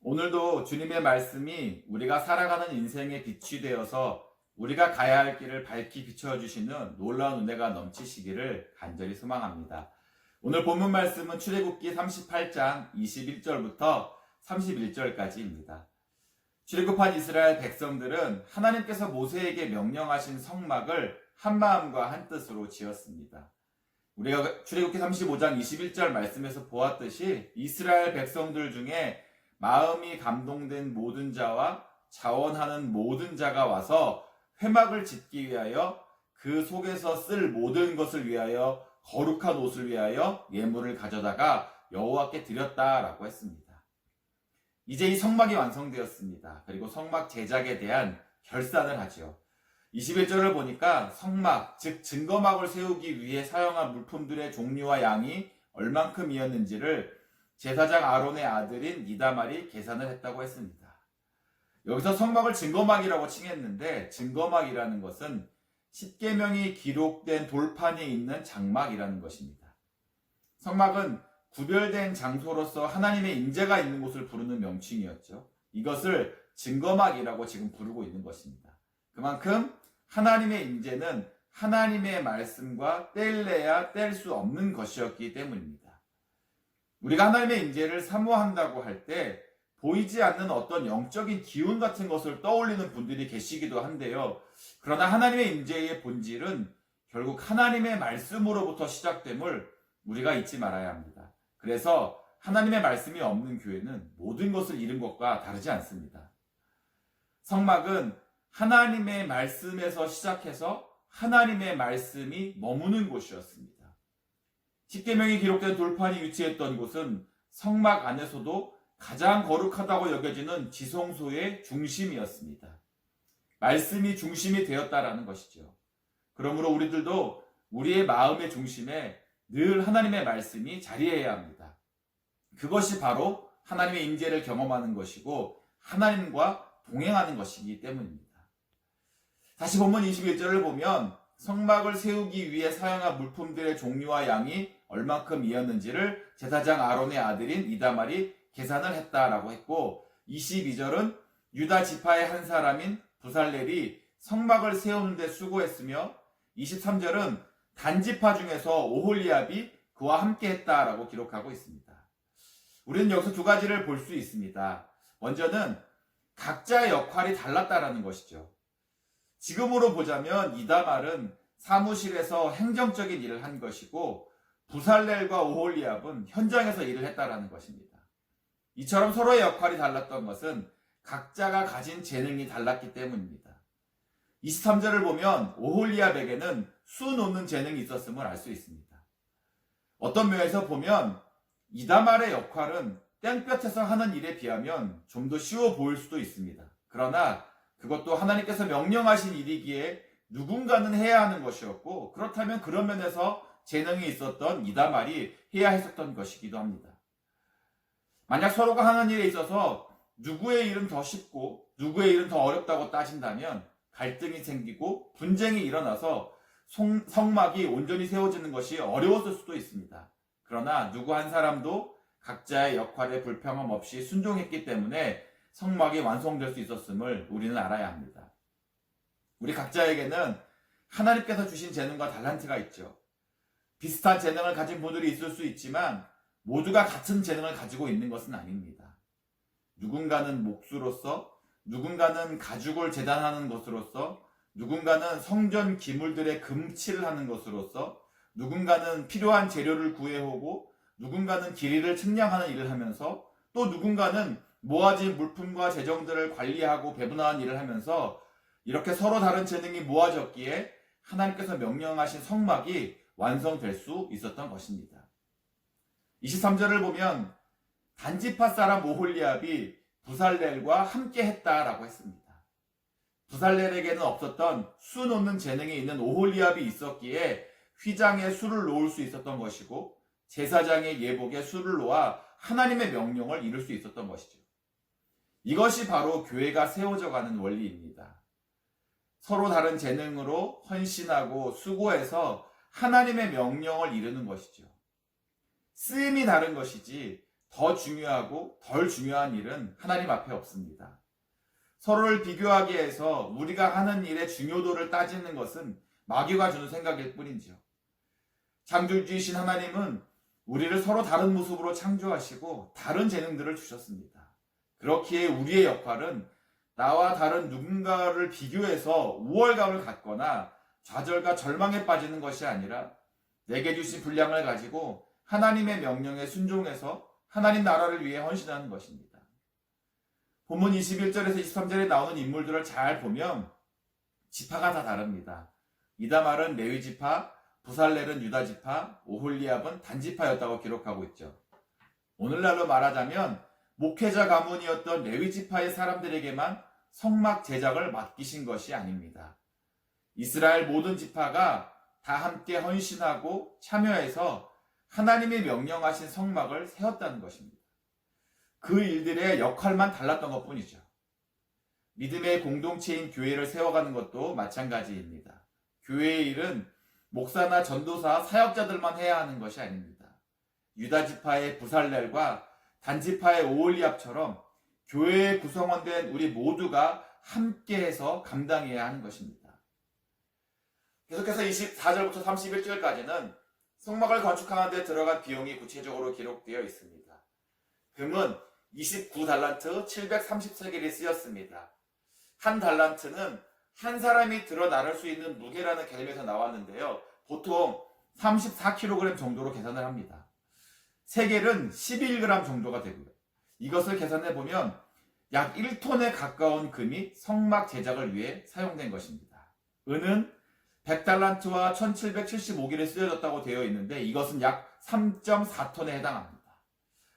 오늘도 주님의 말씀이 우리가 살아가는 인생의 빛이 되어서 우리가 가야 할 길을 밝히 비춰주시는 놀라운 은혜가 넘치시기를 간절히 소망합니다. 오늘 본문 말씀은 출애굽기 38장 21절부터 31절까지입니다. 출애굽한 이스라엘 백성들은 하나님께서 모세에게 명령하신 성막을 한마음과 한뜻으로 지었습니다. 우리가 출애굽기 35장 21절 말씀에서 보았듯이 이스라엘 백성들 중에 마음이 감동된 모든 자와 자원하는 모든 자가 와서 회막을 짓기 위하여 그 속에서 쓸 모든 것을 위하여 거룩한 옷을 위하여 예물을 가져다가 여호와께 드렸다라고 했습니다. 이제 이 성막이 완성되었습니다. 그리고 성막 제작에 대한 결산을 하죠. 21절을 보니까 성막, 즉 증거막을 세우기 위해 사용한 물품들의 종류와 양이 얼만큼이었는지를 제사장 아론의 아들인 이다말이 계산을 했다고 했습니다. 여기서 성막을 증거막이라고 칭했는데 증거막이라는 것은 십계명이 기록된 돌판이 있는 장막이라는 것입니다. 성막은 구별된 장소로서 하나님의 임재가 있는 곳을 부르는 명칭이었죠. 이것을 증거막이라고 지금 부르고 있는 것입니다. 그만큼 하나님의 임재는 하나님의 말씀과 뗄래야 뗄 수 없는 것이었기 때문입니다. 우리가 하나님의 임재를 사모한다고 할 때 보이지 않는 어떤 영적인 기운 같은 것을 떠올리는 분들이 계시기도 한데요. 그러나 하나님의 임재의 본질은 결국 하나님의 말씀으로부터 시작됨을 우리가 잊지 말아야 합니다. 그래서 하나님의 말씀이 없는 교회는 모든 것을 잃은 것과 다르지 않습니다. 성막은 하나님의 말씀에서 시작해서 하나님의 말씀이 머무는 곳이었습니다. 십계명이 기록된 돌판이 위치했던 곳은 성막 안에서도 가장 거룩하다고 여겨지는 지성소의 중심이었습니다. 말씀이 중심이 되었다라는 것이죠. 그러므로 우리들도 우리의 마음의 중심에 늘 하나님의 말씀이 자리해야 합니다. 그것이 바로 하나님의 임재를 경험하는 것이고 하나님과 동행하는 것이기 때문입니다. 다시 본문 21절을 보면 성막을 세우기 위해 사용한 물품들의 종류와 양이 얼만큼이었는지를 제사장 아론의 아들인 이다말이 계산을 했다라고 했고, 22절은 유다 지파의 한 사람인 부살렐이 성막을 세우는 데 수고했으며 23절은 단지파 중에서 오홀리압이 그와 함께 했다라고 기록하고 있습니다. 우리는 여기서 두 가지를 볼 수 있습니다. 먼저는 각자의 역할이 달랐다라는 것이죠. 지금으로 보자면 이다말은 사무실에서 행정적인 일을 한 것이고 부살렐과 오홀리압은 현장에서 일을 했다라는 것입니다. 이처럼 서로의 역할이 달랐던 것은 각자가 가진 재능이 달랐기 때문입니다. 23절을 보면 오홀리압에게는 수 놓는 재능이 있었음을 알 수 있습니다. 어떤 면에서 보면 이다말의 역할은 땡볕에서 하는 일에 비하면 좀 더 쉬워 보일 수도 있습니다. 그러나 그것도 하나님께서 명령하신 일이기에 누군가는 해야 하는 것이었고, 그렇다면 그런 면에서 재능이 있었던 이다말이 해야 했었던 것이기도 합니다. 만약 서로가 하는 일에 있어서 누구의 일은 더 쉽고 누구의 일은 더 어렵다고 따진다면 갈등이 생기고 분쟁이 일어나서 성막이 온전히 세워지는 것이 어려웠을 수도 있습니다. 그러나 누구 한 사람도 각자의 역할에 불평함 없이 순종했기 때문에 성막이 완성될 수 있었음을 우리는 알아야 합니다. 우리 각자에게는 하나님께서 주신 재능과 달란트가 있죠. 비슷한 재능을 가진 분들이 있을 수 있지만 모두가 같은 재능을 가지고 있는 것은 아닙니다. 누군가는 목수로서, 누군가는 가죽을 재단하는 것으로서, 누군가는 성전 기물들의 금칠을 하는 것으로서, 누군가는 필요한 재료를 구해오고, 누군가는 길이를 측량하는 일을 하면서, 또 누군가는 모아진 물품과 재정들을 관리하고 배분하는 일을 하면서 이렇게 서로 다른 재능이 모아졌기에 하나님께서 명령하신 성막이 완성될 수 있었던 것입니다. 23절을 보면 단지파 사람 오홀리압이 부살렐과 함께 했다라고 했습니다. 부살렐에게는 없었던 수 놓는 재능이 있는 오홀리압이 있었기에 휘장에 수를 놓을 수 있었던 것이고 제사장의 예복에 수를 놓아 하나님의 명령을 이룰 수 있었던 것이죠. 이것이 바로 교회가 세워져가는 원리입니다. 서로 다른 재능으로 헌신하고 수고해서 하나님의 명령을 이루는 것이죠. 쓰임이 다른 것이지 더 중요하고 덜 중요한 일은 하나님 앞에 없습니다. 서로를 비교하게 해서 우리가 하는 일의 중요도를 따지는 것은 마귀가 주는 생각일 뿐이죠. 창조주이신 하나님은 우리를 서로 다른 모습으로 창조하시고 다른 재능들을 주셨습니다. 그렇기에 우리의 역할은 나와 다른 누군가를 비교해서 우월감을 갖거나 좌절과 절망에 빠지는 것이 아니라 내게 주신 분량을 가지고 하나님의 명령에 순종해서 하나님 나라를 위해 헌신하는 것입니다. 본문 21절에서 23절에 나오는 인물들을 잘 보면 지파가 다 다릅니다. 이다말은 레위 지파, 부살렐은 유다 지파, 오홀리압은 단 지파였다고 기록하고 있죠. 오늘날로 말하자면 목회자 가문이었던 레위 지파의 사람들에게만 성막 제작을 맡기신 것이 아닙니다. 이스라엘 모든 지파가 다 함께 헌신하고 참여해서 하나님이 명령하신 성막을 세웠다는 것입니다. 그 일들의 역할만 달랐던 것뿐이죠. 믿음의 공동체인 교회를 세워가는 것도 마찬가지입니다. 교회의 일은 목사나 전도사, 사역자들만 해야 하는 것이 아닙니다. 유다 지파의 부살렐과 단 지파의 오홀리압처럼 교회의 구성원된 우리 모두가 함께해서 감당해야 하는 것입니다. 계속해서 24절부터 31절까지는 성막을 건축하는 데 들어간 비용이 구체적으로 기록되어 있습니다. 금은 29달란트 730세겔이 쓰였습니다. 한 달란트는 한 사람이 들어 나를 수 있는 무게라는 개념에서 나왔는데요. 보통 34kg 정도로 계산을 합니다. 세겔은 11g 정도가 되고요. 이것을 계산해 보면 약 1톤에 가까운 금이 성막 제작을 위해 사용된 것입니다. 은은 100달란트와 1775길에 쓰여졌다고 되어 있는데 이것은 약 3.4톤에 해당합니다.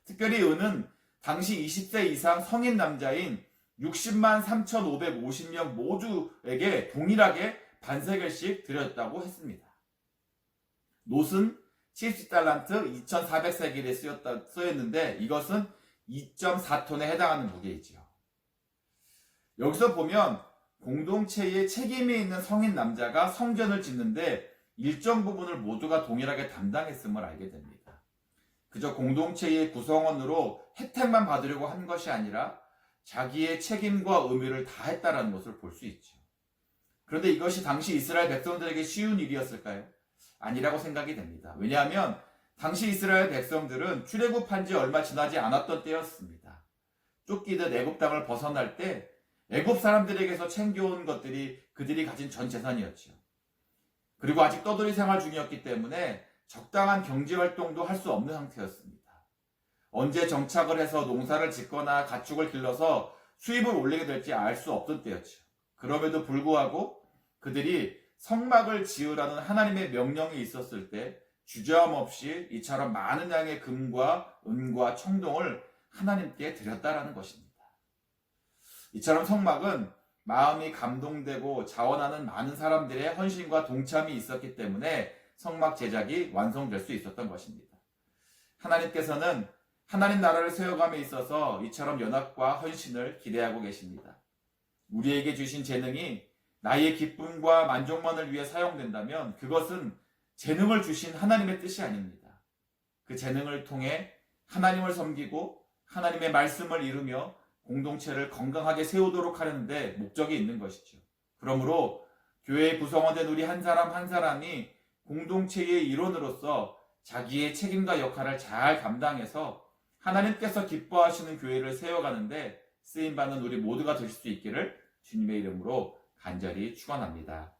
특별히 은은 당시 20세 이상 성인 남자인 60만 3,550명 모두에게 동일하게 반세겔씩 드렸다고 했습니다. 놋은 70달란트 2,400세겔에 쓰였는데 이것은 2.4톤에 해당하는 무게이지요. 여기서 보면 공동체에 책임이 있는 성인 남자가 성전을 짓는데 일정 부분을 모두가 동일하게 담당했음을 알게 됩니다. 그저 공동체의 구성원으로 혜택만 받으려고 한 것이 아니라 자기의 책임과 의무를 다했다는 것을 볼 수 있죠. 그런데 이것이 당시 이스라엘 백성들에게 쉬운 일이었을까요? 아니라고 생각이 됩니다. 왜냐하면 당시 이스라엘 백성들은 출애굽한 지 얼마 지나지 않았던 때였습니다. 쫓기듯 애굽 땅을 벗어날 때 애굽 사람들에게서 챙겨온 것들이 그들이 가진 전 재산이었죠. 그리고 아직 떠돌이 생활 중이었기 때문에 적당한 경제활동도 할 수 없는 상태였습니다. 언제 정착을 해서 농사를 짓거나 가축을 길러서 수입을 올리게 될지 알 수 없던 때였죠. 그럼에도 불구하고 그들이 성막을 지으라는 하나님의 명령이 있었을 때 주저함 없이 이처럼 많은 양의 금과 은과 청동을 하나님께 드렸다라는 것입니다. 이처럼 성막은 마음이 감동되고 자원하는 많은 사람들의 헌신과 동참이 있었기 때문에 성막 제작이 완성될 수 있었던 것입니다. 하나님께서는 하나님 나라를 세워감에 있어서 이처럼 연합과 헌신을 기대하고 계십니다. 우리에게 주신 재능이 나의 기쁨과 만족만을 위해 사용된다면 그것은 재능을 주신 하나님의 뜻이 아닙니다. 그 재능을 통해 하나님을 섬기고 하나님의 말씀을 이루며 공동체를 건강하게 세우도록 하려는데 목적이 있는 것이죠. 그러므로 교회의 구성원된 우리 한 사람 한 사람이 공동체의 일원으로서 자기의 책임과 역할을 잘 감당해서 하나님께서 기뻐하시는 교회를 세워가는데 쓰임받는 우리 모두가 되실 수 있기를 주님의 이름으로 간절히 축원합니다.